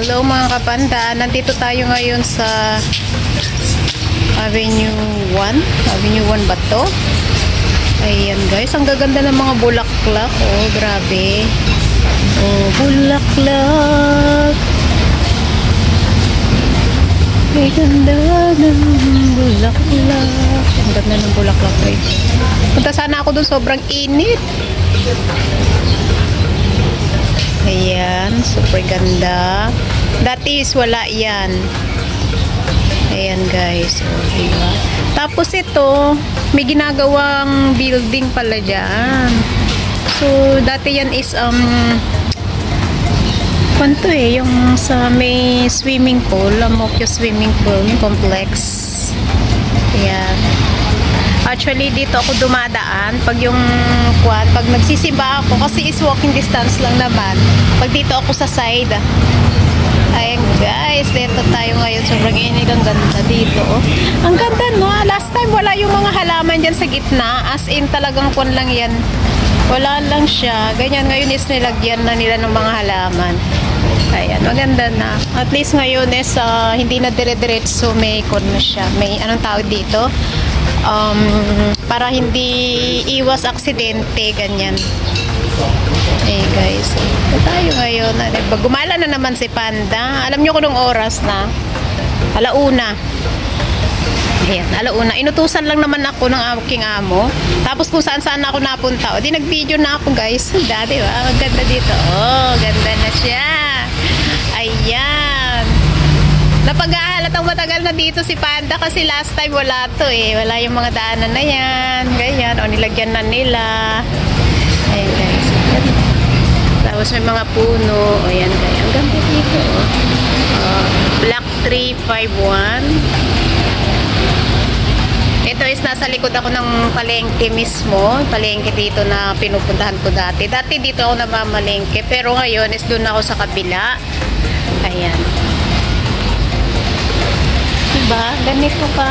Hello mga kapanda, nandito tayo ngayon sa Avenue 1 ba to? Ayan guys, ang gaganda ng mga bulaklak. Oh, grabe. Oh, bulaklak. Ang ganda ng bulaklak. Ang ganda ng bulaklak guys. Punta sana ako dun, sobrang init. Ayan, super ganda. Dati is wala yan. Ayan guys, oh, diba? Tapos ito, may ginagawang building pala dyan. So, dati yan is kwanto yung sa may swimming pool, Amokyo swimming pool, complex. Ayan. Actually, dito ako dumadaan pag pag nagsisimba ako, kasi is walking distance lang naman. Pag dito ako sa side. Ayan guys, dito tayo ngayon. Sobrang init, ang ganda dito. Oh. Ang ganda no, last time wala yung mga halaman dyan sa gitna. As in talagang kun lang yan. Wala lang siya. Ganyan ngayon is nilagyan na nila ng mga halaman. Ayan, maganda na. At least ngayon is hindi na dire-diretso, may kun na siya. May anong tawag dito? Para hindi iwas aksidente, ganyan. Eh guys, ito tayo ngayon. Gumala na naman si Panda. Alam nyo kung anong oras na? Alauna. Ayan, alauna. Inutusan lang naman ako ng aking amo. Tapos kung saan-saan ako napunta. O di nag-video na ako guys. Dati ba? Ang ganda dito. Oh, ganda na siya. Ayan. Napag-aalatang matagal na dito si Panda kasi last time wala to eh. Wala yung mga daanan na yan. Ganyan. O nilagyan na nila. Ayan guys. Tapos may mga puno. O yan guys. Ang ganda dito. Block 351. Ito is nasa likod ako ng palengke mismo. Palengke dito na pinupuntahan ko dati. Dati dito ako namamalengke. Pero ngayon is doon ako sa kabila. Ayan. Diba? Ganito ka.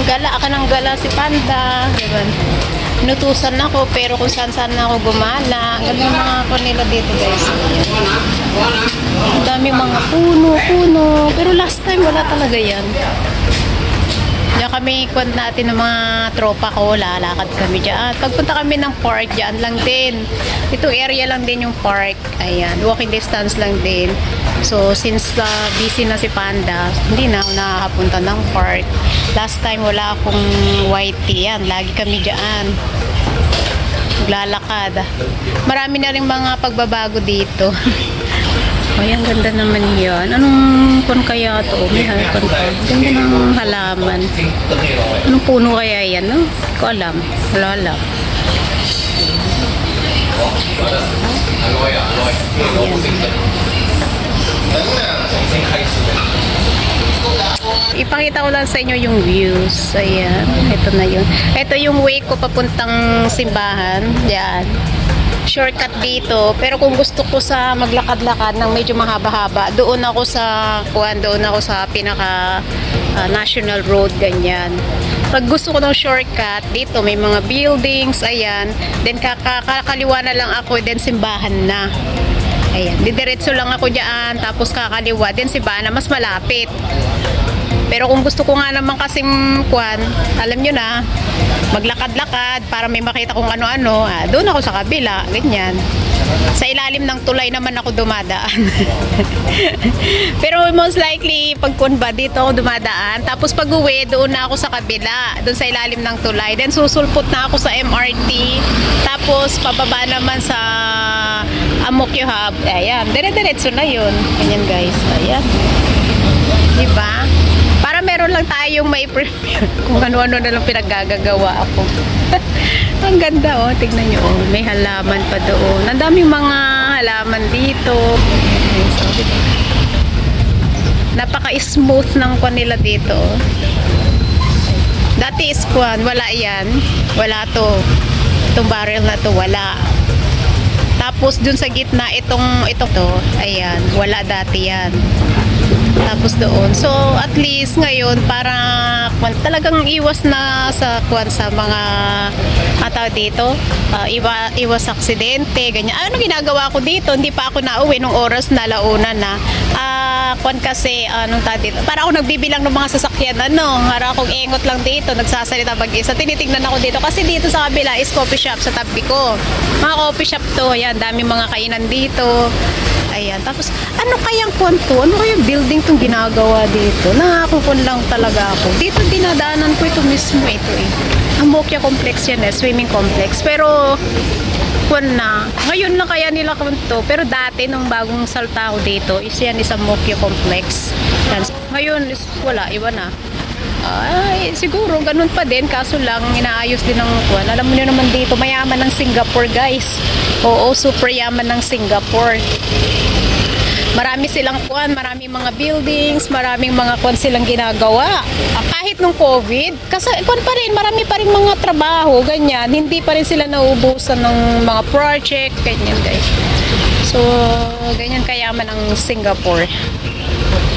Gala ka ng gala si Panda. Diba? Inutusan ako pero kung saan-saan na ako gumala. Ganda mga ako nila dito guys. Ayan. Ang daming mga puno. Pero last time wala talaga yan. Diyan kami kwent natin ng mga tropa ko. Lalakad kami dyan. Pagpunta kami ng park dyan lang din. Itong area lang din yung park. Ayan. Walking distance lang din. So, since busy na si Panda, hindi na ako nakakapunta ng park. Last time, wala akong white tea yan. Lagi kami dyan. Maglalakad. Marami na rin mga pagbabago dito. Ay, ang ganda naman yan. Anong kon kaya to? May kon pa. Ganda ng halaman. Anong puno kaya yan? No? Hindi ko alam. Wala alam. Ipakita ko lang sa inyo yung views. Ayan. Ito na yun. Ito yung way ko papuntang simbahan. Yan. Shortcut dito. Pero kung gusto ko sa maglakad-lakad ng medyo mahaba-haba, doon ako sa pinaka national road, ganyan. Pag gusto ko ng shortcut, dito may mga buildings, ayan. Then kakaliwa na lang ako, then simbahan na. Ayan, didiretso lang ako diyan, tapos kakaliwa, then simbahan na, mas malapit. Pero kung gusto ko nga naman kasing alam nyo na, maglakad-lakad para may makita kung ano-ano, doon ako sa kabila, ganyan. Sa ilalim ng tulay naman ako dumadaan. Pero most likely, pag ba dito ako dumadaan, tapos pag uwi, doon na ako sa kabila, doon sa ilalim ng tulay. Then susulpot na ako sa MRT, tapos pababa naman sa Amokyo Hub. Ayan, dire-diretso na yun. Ganyan guys, ayan. Diba? Para meron lang tayong may prepare kung ano-ano na lang pinaggagawa ako. Ang ganda oh, tignan nyo oh, may halaman pa doon. Ang daming mga halaman dito. Napaka-smooth ng nila dito. Dati is wala yan. Wala to. Itong barrel na to, wala. Tapos dun sa gitna, ito to, ayan, wala dati yan. Tapos doon. So, at least ngayon, para talagang iwas na sa mga tao dito. Iwas aksidente, ganyan. Ano ginagawa ko dito? Hindi pa ako nauwi nung oras na launa na. kwan kasi, anong dito. Para ako nagbibilang ng mga sasakyan, para akong engot lang dito, nagsasalita pag-isa. Tinitingnan ako dito kasi dito sa kabila is coffee shop sa tabi ko. Mga coffee shop to, ayan, dami mga kainan dito. Ayan, tapos ano kayang kwan to? Ano kayang building tong ginagawa dito? Nakakukun lang talaga ako. Dito dinadaanan ko ito mismo ito eh. Amokya complex yan eh, swimming complex. Pero kwan na. Ngayon lang kaya nila kwan to. Pero dati nung bagong salta ako dito, is yan is Amokya complex. Yan. Ngayon is wala, iba na. Ay, siguro ganun pa din, kaso lang inaayos din ng kwan. Alam mo niyo naman dito, mayaman ng Singapore, guys. Oo, super yaman ng Singapore. Marami silang kwan, maraming mga buildings, maraming mga kwan silang ginagawa. Kahit nung COVID, kasi kwan pa rin, marami pa rin mga trabaho, ganyan. Hindi pa rin sila nauubusan ng mga project, ganyan, guys. So, ganyan kayaman ang Singapore.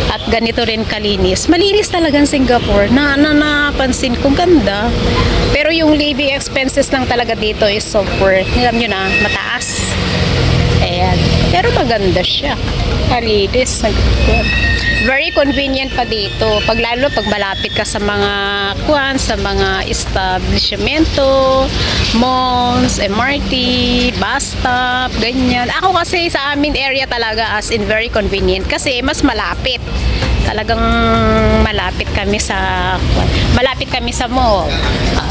At ganito rin kalinis. Malinis talagang Singapore. Napansin kong ganda. Pero yung living expenses lang talaga dito is super, alam nyo na, mataas. Ayan. Pero maganda siya. Malinis. Very convenient pa dito. Lalo pag malapit ka sa mga sa mga establishmento, malls, MRT, bus stop, ganyan. Ako kasi sa amin area talaga as in very convenient kasi mas malapit. Talagang malapit kami sa mall.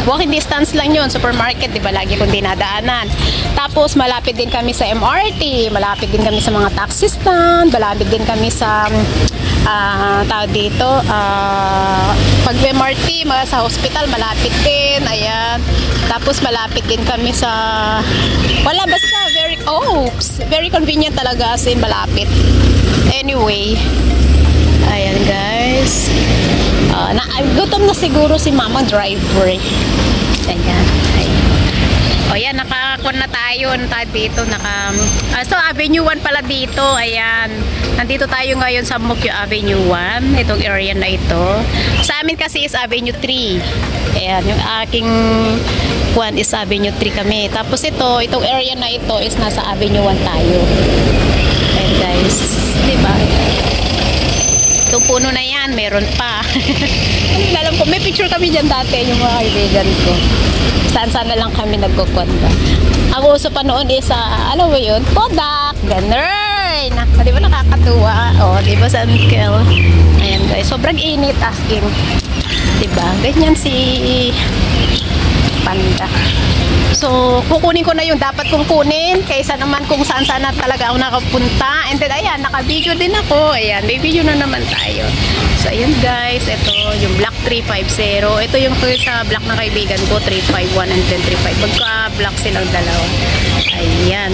Walking distance lang yun, supermarket, di ba? Lagi kong dinadaanan. Tapos malapit din kami sa MRT, malapit din kami sa mga taxi stand, malapit din kami sa tawag dito, pag MRT, sa hospital, malapit din, ayan. Tapos malapit din kami sa, basta, very convenient talaga as in malapit. Anyway, ayan guys, gutom na siguro si mama driver. Ayan. O yan, nakakon na tayo dito. So Avenue 1 pala dito. Ayan, nandito tayo ngayon sa Amokya Avenue 1, itong area na ito. Sa amin kasi is Avenue 3. Ayan, yung aking kwan is Avenue 3 kami. Tapos itong area na ito is nasa Avenue 1 tayo. Ayan guys, diba? Itong puno na yan, meron pa. Alam ko, may picture kami dyan dati, yung mga kaibigan ko. Saan-saan na lang kami nagkukwanda. Ang uso pa noon is, alam mo yun, Kodak, ganun. Di ba nakakatuwa? O, di ba sa Uncle? Ayan guys, sobrang init as in. Di ba? Ganyan si Panda. So, kukunin ko na yung dapat kong kunin kaysa naman kung saan-saan na talaga ako nakapunta. And then, ayan, naka-video din ako. Ayan, may video na naman tayo. So, ayan guys, ito yung Black 350. Ito yung sa Black na kaibigan ko, 351 and then 35. Magka-black silang dalawa. Ayan.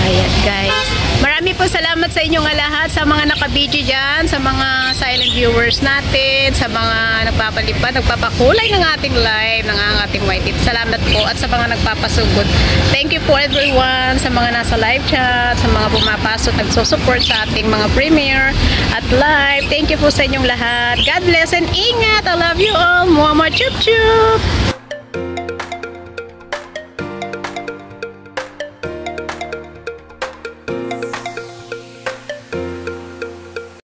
Ayan guys. Marami po salamat sa inyong lahat, sa mga naka-video dyan, sa mga silent viewers natin, sa mga nagpapalipad, nagpapakulay ng ating live, ng ating white tip. Salamat po at sa mga nagpapasugod. Thank you po everyone, sa mga nasa live chat, sa mga pumapasok, nagsusupport sa ating mga premiere at live. Thank you po sa inyong lahat. God bless and ingat. I love you all. Muamua chup chup.